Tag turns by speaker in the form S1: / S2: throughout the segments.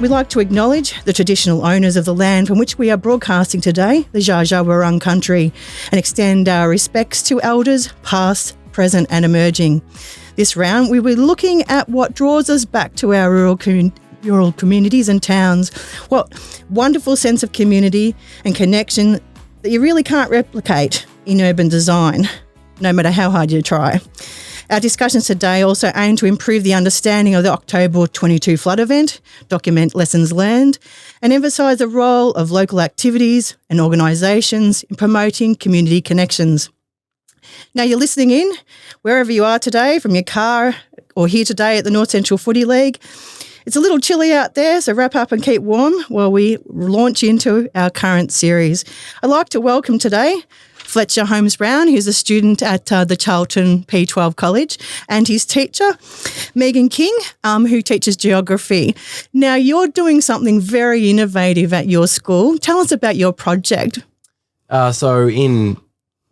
S1: We'd like to acknowledge the traditional owners of the land from which we are broadcasting today, the Dja Dja Wurrung country, and extend our respects to elders past, present and emerging. This round, we were looking at what draws us back to our rural communities and towns. What wonderful sense of community and connection that you really can't replicate in urban design, no matter how hard you try. Our discussions today also aim to improve the understanding of the October 22 flood event, document lessons learned, and emphasise the role of local activities and organisations in promoting community connections. Now you're listening in, wherever you are today, from your car or here today at the North Central Footy League. It's a little chilly out there, so wrap up and keep warm while we launch into our current series. I'd like to welcome today Fletcher Holmes-Brown, who's a student at the Charlton P12 College, and his teacher, Megan King, who teaches geography. Now, you're doing something very innovative at your school. Tell us about your project.
S2: So in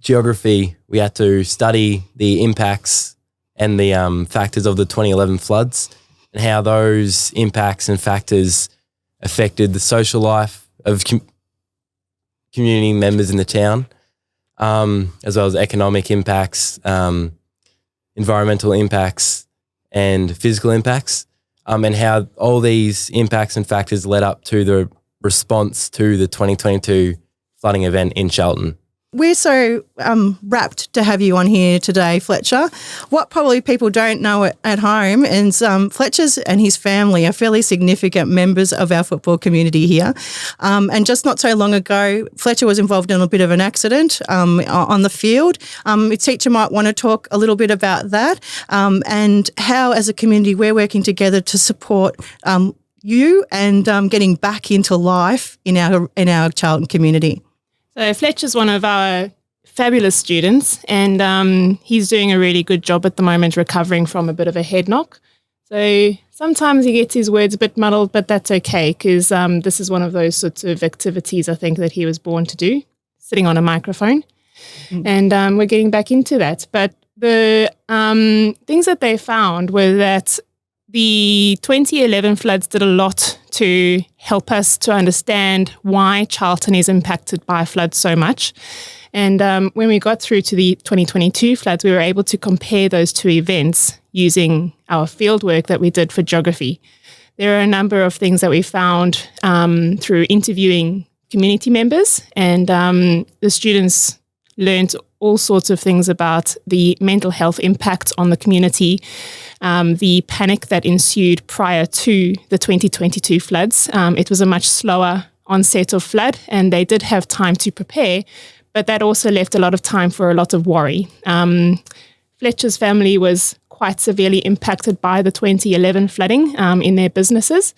S2: geography, we had to study the impacts and the factors of the 2011 floods and how those impacts and factors affected the social life of community members in the town. As well as economic impacts, environmental impacts and physical impacts, and how all these impacts and factors led up to the response to the 2022 flooding event in Charlton.
S1: We're so rapt to have you on here today, Fletcher. What probably people don't know at home is Fletcher's and his family are fairly significant members of our football community here. And just not so long ago, Fletcher was involved in a bit of an accident on the field. A teacher might want to talk a little bit about that and how, as a community, we're working together to support you and getting back into life in our Charlton community.
S3: So Fletcher's one of our fabulous students, and he's doing a really good job at the moment recovering from a bit of a head knock. So sometimes he gets his words a bit muddled, but that's okay because this is one of those sorts of activities I think that he was born to do, sitting on a microphone. And we're getting back into that. But the things that they found were that the 2011 floods did a lot to help us to understand why Charlton is impacted by floods so much. And when we got through to the 2022 floods, we were able to compare those two events using our field work that we did for geography. There are a number of things that we found through interviewing community members, and the students learned all sorts of things about the mental health impact on the community, the panic that ensued prior to the 2022 floods. It was a much slower onset of flood, and they did have time to prepare, but that also left a lot of time for a lot of worry. Fletcher's family was quite severely impacted by the 2011 flooding in their businesses,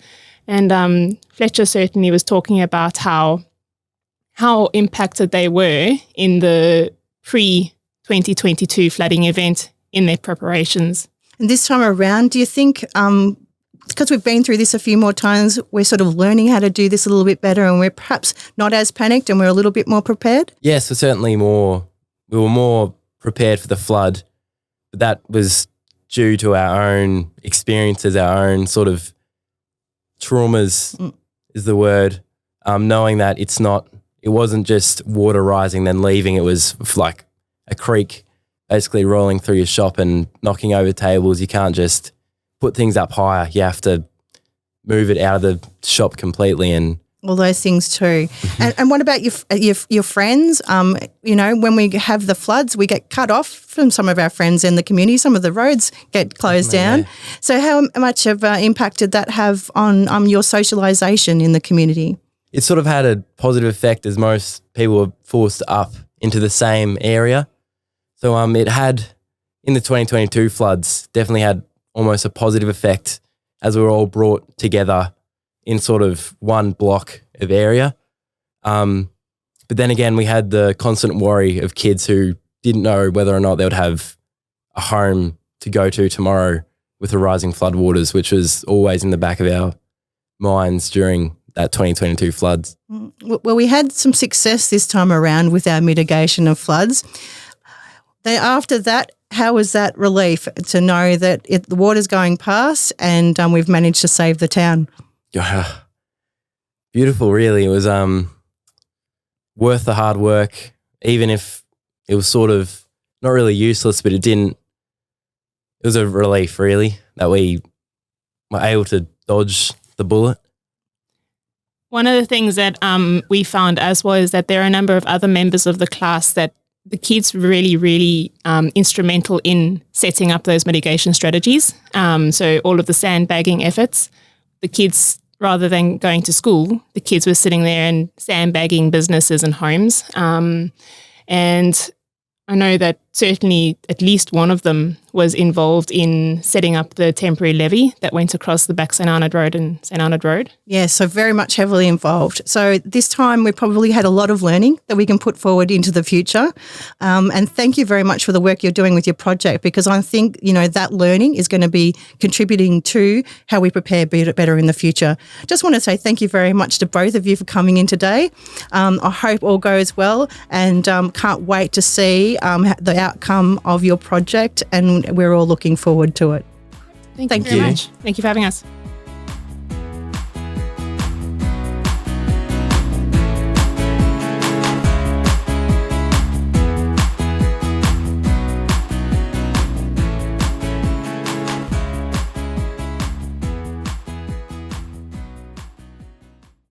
S3: and Fletcher certainly was talking about how impacted they were in the pre-2022 flooding event in their preparations.
S1: And this time around, do you think, because we've been through this a few more times, we're sort of learning how to do this a little bit better and we're perhaps not as panicked and we're a little bit more prepared?
S2: Yes, we're certainly we were more prepared for the flood, but that was due to our own experiences, our own sort of traumas is the word, knowing that it wasn't just water rising then leaving, it was like a creek basically rolling through your shop and knocking over tables. You can't just put things up higher. You have to move it out of the shop completely and
S1: all those things too. And what about your friends? When we have the floods, we get cut off from some of our friends in the community. Some of the roads get closed down. Yeah. So how much of impact did that have on your socialisation in the community?
S2: It sort of had a positive effect as most people were forced up into the same area. So it had, in the 2022 floods, definitely had almost a positive effect as we were all brought together in sort of one block of area. But then again, we had the constant worry of kids who didn't know whether or not they would have a home to go to tomorrow with the rising floodwaters, which was always in the back of our minds during that 2022 floods.
S1: Well, we had some success this time around with our mitigation of floods. Then after that, how was that relief to know that the water's going past and we've managed to save the town?
S2: beautiful, really. It was worth the hard work, even if it was sort of not really useless, but it was a relief, really, that we were able to dodge the bullet.
S3: One of the things that we found as well is that there are a number of other members of the class that the kids really, really instrumental in setting up those mitigation strategies. So all of the sandbagging efforts, the kids, rather than going to school, the kids were sitting there and sandbagging businesses and homes. And I know that certainly at least one of them was involved in setting up the temporary levee that went across the back St Arnaud Road and St Arnaud Road.
S1: Yeah, so very much heavily involved. So this time we probably had a lot of learning that we can put forward into the future. And thank you very much for the work you're doing with your project, because I think, that learning is going to be contributing to how we prepare better in the future. Just want to say thank you very much to both of you for coming in today. I hope all goes well, and can't wait to see the outcome of your project, and we're all looking forward to it.
S3: Thank you very much. Thank you for having us.